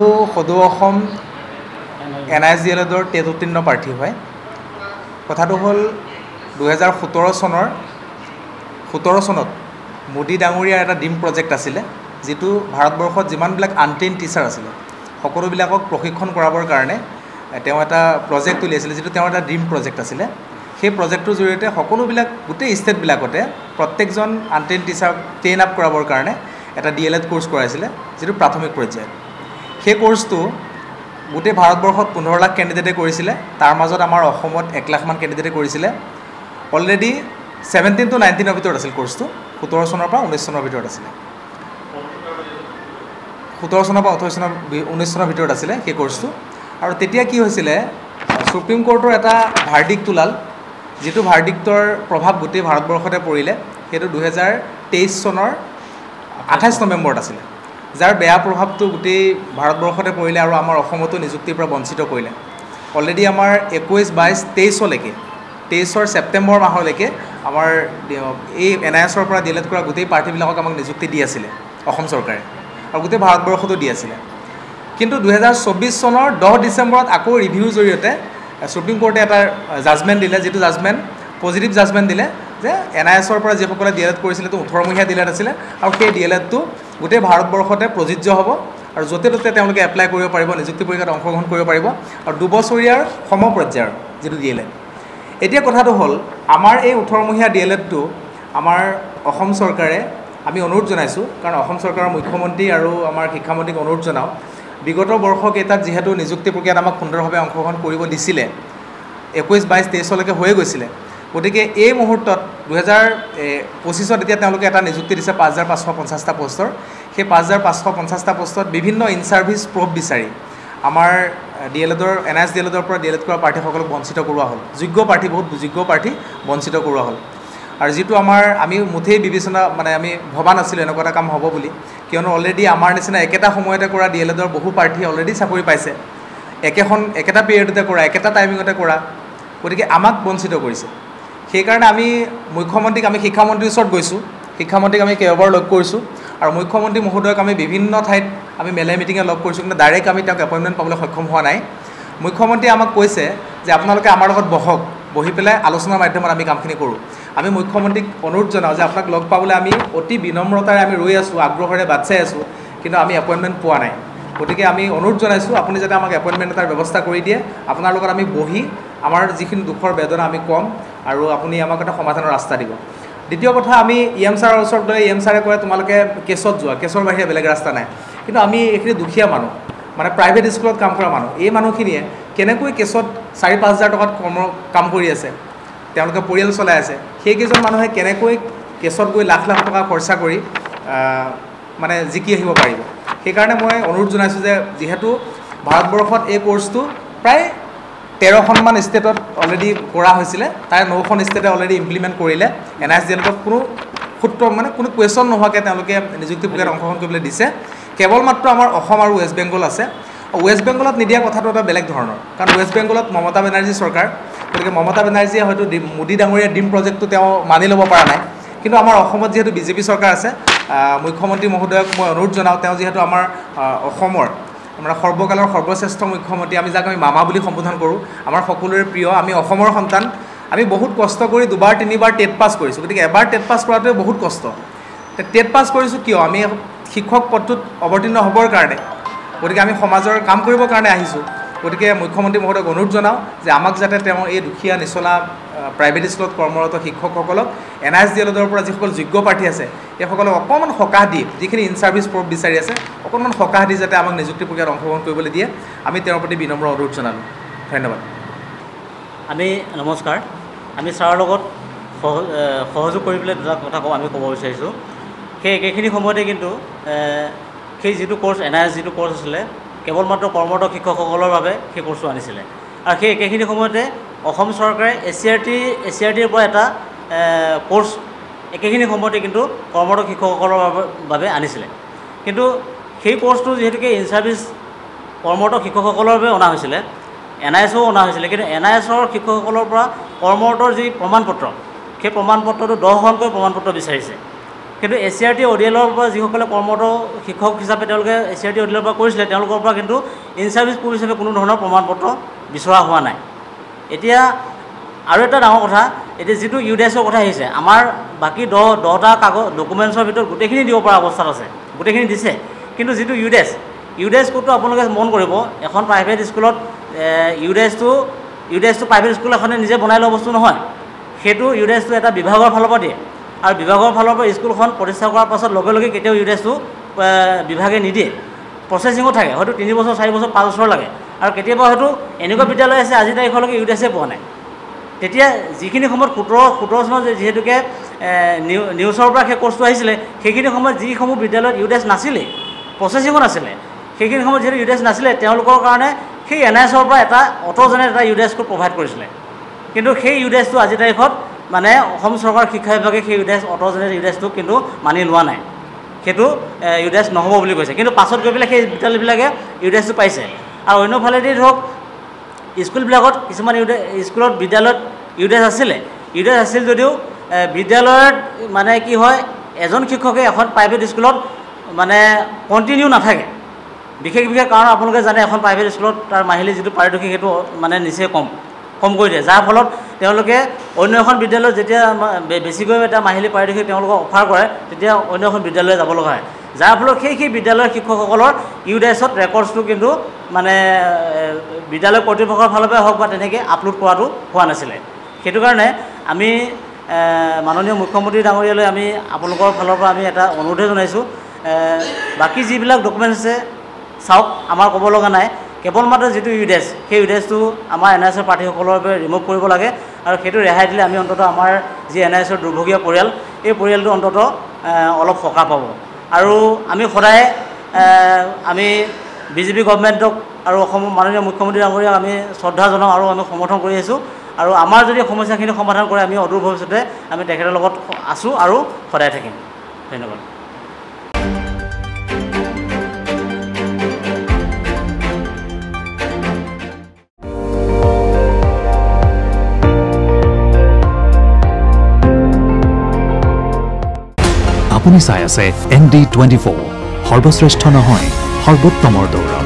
সদৌ অসম NISDLৰ টেট উত্তীৰ্ণ প্ৰাৰ্থী হয়। কথাটো হ'ল 2017 চনত মোদী ডাঙৰীয়াৰ এটা ড্ৰিম প্ৰজেক্ট আছিলে, যিটো ভাৰতবৰ্ষত যিমানবিলাক আনট্ৰেইন টিচাৰ আছিলে সকলোবিলাকক প্ৰশিক্ষণ কৰাবৰ কাৰণে তেওঁ এটা প্ৰজেক্ট উলিয়াইছিলে, যিটো তেওঁৰ এটা ড্ৰিম প্ৰজেক্ট আছিলে। সেই প্ৰজেক্টটোৰ জৰিয়তে সকলোবিলাক গোটেই ষ্টেটবিলাকতে প্ৰত্যেকজন আনট্ৰেইন টিচাৰক ট্ৰেইন আপ কৰাবৰ কাৰণে এটা DLED কোৰ্চ কৰাইছিলে, যিটো প্ৰাথমিক পৰ্যায়ত। সেই কোৰ্চটো গোটেই ভাৰতবৰ্ষত 15 লাখ কেণ্ডিডেটে কৰিছিলে, তাৰ মাজত আমাৰ অসমত 1 লাখমান কেণ্ডিডেটে কৰিছিলে। অলৰেডি 17 to 19ৰ ভিতৰত আছিল কোৰ্চটো, 17 চনৰ পৰা 19 চনৰ ভিতৰত আছিলে। 17 চনৰ পৰা 19 চনৰ ভিতৰত আছিলে সেই কোৰ্চটো। আৰু তেতিয়া কি হৈছিলে, সুপ্ৰিম কোৰ্টৰ এটা ভাৰ্ডিক্ট ওলাল, যিটো ভাৰ্ডিক্টৰ প্ৰভাৱ গোটেই ভাৰতবৰ্ষতে পৰিলে। সেইটো 2023 চনৰ 28 নৱেম্বৰত আছিলে, যাৰ বেয়া প্ৰভাৱটো গোটেই ভাৰতবৰ্ষতে পৰিলে আৰু আমাৰ অসমতো নিযুক্তিৰ পৰা বঞ্চিত কৰিলে। অলৰেডি আমাৰ 21, 22, 23লৈকে 23 ছেপ্টেম্বৰ মাহলৈকে আমাৰ এই NISৰ পৰা DLED কৰা গোটেই প্ৰাৰ্থীবিলাকক আমাক নিযুক্তি দি আছিলে অসম চৰকাৰে, আৰু গোটেই ভাৰতবৰ্ষতো দি আছিলে। কিন্তু 2024 চনৰ 10 ডিচেম্বৰত আকৌ ৰিভিউৰ জৰিয়তে সুপ্ৰিম কোৰ্টে এটা জাজমেণ্ট দিলে, যিটো জাজমেণ্ট পজিটিভ জাজমেণ্ট দিলে যে NISৰ পৰা যিসকলে DLED কৰিছিলে, তো 18মহীয়া DLED আছিলে, আৰু সেই DLEDটো গোটেই ভাৰতবৰ্ষতে প্ৰযোজ্য হ'ব আৰু য'তে ত'তে তেওঁলোকে এপ্লাই কৰিব পাৰিব, নিযুক্তি পৰীক্ষাত অংশগ্ৰহণ কৰিব পাৰিব, আৰু 2 বছৰীয়াৰ সমপৰ্যায়ৰ যিটো DLED। এতিয়া কথাটো হ'ল, আমাৰ এই 18মহীয়া DLEDটো আমাৰ অসম চৰকাৰে আমি অনুৰোধ জনাইছোঁ, কাৰণ অসম চৰকাৰৰ মুখ্যমন্ত্ৰী আৰু আমাৰ শিক্ষামন্ত্ৰীক অনুৰোধ জনাওঁ, বিগত বৰ্ষকেইটাত যিহেতু নিযুক্তি প্ৰক্ৰিয়াত আমাক সুন্দৰভাৱে অংশগ্ৰহণ কৰিব দিছিলে, 21, 22, 23লৈকে হৈয়ে গৈছিলে। গতিকে এই মুহূৰ্তত 2025ত এতিয়া তেওঁলোকে এটা নিযুক্তি দিছে 5550টা পষ্টৰ। সেই 5550টা পষ্টত বিভিন্ন ইন ছাৰ্ভিচ প্ৰ'ব বিচাৰি আমাৰ NISDLৰ পৰা DLED কৰা প্ৰাৰ্থীসকলক বঞ্চিত কৰোৱা হ'ল। যোগ্য প্ৰাৰ্থী, বহুত যোগ্য প্ৰাৰ্থী বঞ্চিত কৰোৱা হ'ল। আৰু যিটো আমি মুঠেই বিবেচনা আমি ভবা নাছিলোঁ এনেকুৱা এটা কাম হ'ব বুলি, কিয়নো অলৰেডি আমাৰ নিচিনা একেটা সময়তে কৰা DLEDৰ বহু প্ৰাৰ্থী অলৰেডি চাকৰি পাইছে, একেটা পিৰিয়ডতে কৰা, একেটা টাইমিঙতে কৰা, গতিকে আমাক বঞ্চিত কৰিছে। সেইকাৰণে আমি মুখ্যমন্ত্ৰীক, আমি শিক্ষামন্ত্ৰীৰ ওচৰত গৈছোঁ, শিক্ষামন্ত্ৰীক আমি কেইবাবাৰ লগ কৰিছোঁ, আৰু মুখ্যমন্ত্ৰী মহোদয়ক আমি বিভিন্ন ঠাইত আমি মেলে মিটিঙে লগ কৰিছোঁ, কিন্তু ডাইৰেক্ট আমি তেওঁক এপইণ্টমেণ্ট পাবলৈ সক্ষম হোৱা নাই। মুখ্যমন্ত্ৰীয়ে আমাক কৈছে যে আপোনালোকে আমাৰ লগত বহি পেলাই আলোচনাৰ মাধ্যমত আমি কামখিনি কৰোঁ। আমি মুখ্যমন্ত্ৰীক অনুৰোধ জনাওঁ যে আপোনাক লগ পাবলৈ আমি অতি বিনম্ৰতাৰে আমি ৰৈ আছোঁ, আগ্ৰহেৰে বাট চাই আছোঁ, কিন্তু আমি এপইণ্টমেণ্ট পোৱা নাই। গতিকে আমি অনুৰোধ জনাইছোঁ, আপুনি যাতে আমাক এপইণ্টমেণ্ট এটাৰ ব্যৱস্থা কৰি দিয়ে, আপোনাৰ লগত আমি বহি আমাৰ যিখিনি দুখৰ বেদনা আমি ক'ম, আৰু আপুনি আমাক এটা সমাধানৰ ৰাস্তা দিব। দ্বিতীয় কথা, আমি EM ছাৰৰ ওচৰত গ'লে EM ছাৰে কয় তোমালোকে কেছত যোৱা, কেছৰ বাহিৰে বেলেগ ৰাস্তা নাই। কিন্তু আমি এইখিনি দুখীয়া মানুহ, প্ৰাইভেট স্কুলত কাম কৰা মানুহ, এই মানুহখিনিয়ে কেনেকৈ কেছত 4-5 হাজাৰ টকাত কাম কৰি আছে, তেওঁলোকে পৰিয়াল চলাই আছে, সেইকেইজন মানুহে কেনেকৈ কেছত গৈ লাখ লাখ টকা খৰচা কৰি জিকি আহিব পাৰিব। সেইকাৰণে মই অনুৰোধ জনাইছোঁ যে যিহেতু ভাৰতবৰ্ষত এই কোৰ্চটো প্ৰায় 13খনমান ষ্টেটত অলৰেডি কৰা হৈছিলে, তাৰে 9খন ষ্টেটে অলৰেডি ইমপ্লিমেণ্ট কৰিলে। NISDLত কোনো কোনো কুৱেশ্যন নোহোৱাকৈ তেওঁলোকে নিযুক্তি প্ৰক্ৰিয়াত অংশগ্ৰহণ কৰিবলৈ দিছে। কেৱল মাত্ৰ আমাৰ অসম আৰু ৱেষ্ট বেংগল আছে। ৱেষ্ট বেংগলত নিদিয়া কথাটো এটা বেলেগ ধৰণৰ, কাৰণ ৱেষ্ট বেংগলত মমতা বেনাৰ্জী চৰকাৰ, গতিকে মমতা বেনাৰ্জীয়ে হয়তো মোদী ডাঙৰীয়াৰ ড্ৰিম প্ৰজেক্টটো তেওঁ মানি ল'ব পৰা নাই। কিন্তু আমাৰ অসমত যিহেতু BJP চৰকাৰ আছে, মুখ্যমন্ত্ৰী মহোদয়ক মই অনুৰোধ জনাওঁ, তেওঁ যিহেতু আমাৰ অসমৰ সৰ্বকালৰ সৰ্বশ্ৰেষ্ঠ মুখ্যমন্ত্ৰী, আমি যাক আমি মামা বুলি সম্বোধন কৰোঁ, আমাৰ সকলোৰে প্ৰিয়, আমি অসমৰ সন্তান, আমি বহুত কষ্ট কৰি 2-3বাৰ টেট পাছ কৰিছোঁ। গতিকে এবাৰ টেট পাছ কৰাটোৱে বহুত কষ্ট। টেট পাছ কৰিছোঁ কিয়? আমি শিক্ষক পদটোত অৱতীৰ্ণ হ'বৰ কাৰণে, গতিকে আমি সমাজৰ কাম কৰিবৰ কাৰণে আহিছোঁ। গতিকে মুখ্যমন্ত্ৰী মহোদয়ক অনুৰোধ জনাওঁ যে আমাক যাতে তেওঁ এই দুখীয়া নিচলা প্ৰাইভেট স্কুলত কৰ্মৰত শিক্ষকসকলক NISDLৰ পৰা যিসকল যোগ্য প্ৰাৰ্থী আছে, এইসকলক অকণমান সকাহ দি, যিখিনি ইন ছাৰ্ভিচ প্ৰ'ব বিচাৰি আছে, অকণমান সকাহ দি যাতে আমাক নিযুক্তি প্ৰক্ৰিয়াত অংশগ্ৰহণ কৰিবলৈ দিয়ে, আমি তেওঁৰ প্ৰতি বিনম্ৰ অনুৰোধ জনালোঁ। ধন্যবাদ। নমস্কাৰ। আমি ছাৰৰ লগত সহযোগ কৰি পেলাই দুটা কথা আমি ক'ব বিচাৰিছোঁ। সেই একেখিনি সময়তে কিন্তু সেই যিটো কোৰ্চ NIS যিটো কোৰ্চ আছিলে, কেৱল মাত্ৰ কৰ্মৰত শিক্ষকসকলৰ বাবে সেই কোৰ্চটো আনিছিলে, আৰু সেই একেখিনি সময়তে অসম চৰকাৰে ACRTৰ পৰা এটা কোৰ্চ একেখিনি সময়তে কিন্তু কৰ্মৰত শিক্ষকসকলৰ বাবে আনিছিলে। কিন্তু সেই কোৰ্চটো যিহেতুকে ইন ছাৰ্ভিচ কৰ্মৰত শিক্ষকসকলৰ বাবে অনা হৈছিলে, NISও অনা হৈছিলে, কিন্তু NISৰ শিক্ষকসকলৰ পৰা কৰ্মৰতৰ যি প্ৰমাণ পত্ৰ, সেই প্ৰমাণ পত্ৰটো 10খনকৈ প্ৰমাণ পত্ৰ বিচাৰিছে। কিন্তু SCRT ODL-ৰ পৰা যিসকলে কৰ্মৰত শিক্ষক হিচাপে তেওঁলোকে SCRT ODL-ৰ পৰা কৰিছিলে তেওঁলোকৰ পৰা কিন্তু ইন ছাৰ্ভিচ পুলিচ হিচাপে কোনো ধৰণৰ প্ৰমাণপত্ৰ বিচৰা হোৱা নাই। এতিয়া আৰু এটা ডাঙৰ কথা, এতিয়া যিটো UDAS-ৰ কথা আহিছে, আমাৰ বাকী 10টা কাগজ ডকুমেণ্টছৰ ভিতৰত গোটেইখিনি দিব পৰা অৱস্থাত আছে, গোটেইখিনি দিছে। কিন্তু যিটো UDAS কোডটো আপোনালোকে মন কৰিব, এখন প্ৰাইভেট স্কুলত UDASটো প্ৰাইভেট স্কুল এখনে নিজে বনাই লোৱা বস্তু নহয়। সেইটো UDASটো এটা বিভাগৰ ফালৰ পৰা দিয়ে, আৰু বিভাগৰ ফালৰ পৰা স্কুলখন প্ৰতিষ্ঠা কৰাৰ পাছত লগে লগে কেতিয়াও UDASটো বিভাগে নিদিয়ে। প্ৰচেছিঙো থাকে, হয়তো 3 বছৰ 4 বছৰ 5 বছৰ লাগে। আৰু কেতিয়াবা হয়তো এনেকুৱা বিদ্যালয় আছে আজি তাৰিখলৈকে UDASে পোৱা নাই। তেতিয়া যিখিনি সময়ত 17 চনত যিহেতুকে নিউজৰ পৰা সেই কোৰ্চটো আহিছিলে, সেইখিনি সময়ত যিসমূহ বিদ্যালয়ত UDAS নাছিলে, প্ৰচেছিঙো নাছিলে, সেইখিনি সময়ত যিহেতু UDAS নাছিলে, তেওঁলোকৰ কাৰণে সেই NIS-ৰ পৰা এটা অটোজেনেৰেট এটা UDAS কোড প্ৰভাইড কৰিছিলে। কিন্তু সেই UDASটো আজি তাৰিখত মানে অসম চৰকাৰৰ শিক্ষা বিভাগে সেই অটোজেনেৰেট UDASটো কিন্তু মানি লোৱা নাই। সেইটো UDAS নহ'ব বুলি কৈছে। কিন্তু পাছত গৈ পেলাই সেই বিদ্যালয়বিলাকে UDASটো পাইছে। আৰু অন্যফালেদি ধৰক স্কুলবিলাকত কিছুমান বিদ্যালয়ত UDAS আছিলে, UDAS আছিল যদিও বিদ্যালয়ত মানে কি হয়, এজন শিক্ষকে এখন প্ৰাইভেট স্কুলত মানে কণ্টিনিউ নাথাকে। বিশেষ কাৰণ আপোনালোকে জানে, এখন প্ৰাইভেট স্কুলত তাৰ মাহিলী যিটো পাৰিতোষিক সেইটো মানে নিচেই কম কৰি দিয়ে, যাৰ ফলত তেওঁলোকে অন্য এখন বিদ্যালয়ত যেতিয়া বেছিকৈ এটা মাহিলী পাৰিতোষিক তেওঁলোকক অফাৰ কৰে, তেতিয়া অন্য এখন বিদ্যালয়লৈ যাব লগা হয়। যাৰ ফলত সেই বিদ্যালয়ৰ শিক্ষকসকলৰ UDASত ৰেকৰ্ডছটো কিন্তু মানে বিদ্যালয় কৰ্তৃপক্ষৰ ফালৰ পৰাই হওক বা তেনেকৈ আপলোড কৰাটো হোৱা নাছিলে। সেইটো কাৰণে আমি মাননীয় মুখ্যমন্ত্ৰী ডাঙৰীয়ালৈ আমি আপোনালোকৰ ফালৰ পৰা আমি এটা অনুৰোধে জনাইছোঁ, বাকী যিবিলাক ডকুমেণ্টছ আছে চাওক, আমাৰ ক'ব লগা নাই। কেৱল মাত্ৰ যিটো UDAS, সেই UDASটো আমাৰ NISৰ প্ৰাৰ্থীসকলৰ বাবে ৰিমুভ কৰিব লাগে, আৰু সেইটো ৰেহাই দিলে আমি অন্ততঃ আমাৰ যি NISৰ দুৰ্ভগীয়া পৰিয়াল, এই পৰিয়ালটো অন্ততঃ অলপ সকাহ পাব। আৰু আমি সদায় আমি BJP গভৰ্ণমেণ্টক আৰু অসমৰ মাননীয় মুখ্যমন্ত্ৰী ডাঙৰীয়াক আমি শ্ৰদ্ধা জনাওঁ আৰু আমি সমৰ্থন কৰি আছোঁ। আৰু আমাৰ যদি সমস্যাখিনি সমাধান কৰে, আমি অদূৰ ভৱিষ্যতে আমি তেখেতৰ লগত আছোঁ আৰু সদায় থাকিম। ধন্যবাদ। আপুনি চাই আছে ND24, সৰ্বশ্ৰেষ্ঠ নহয় সৰ্বোত্তমৰ দৌৰ।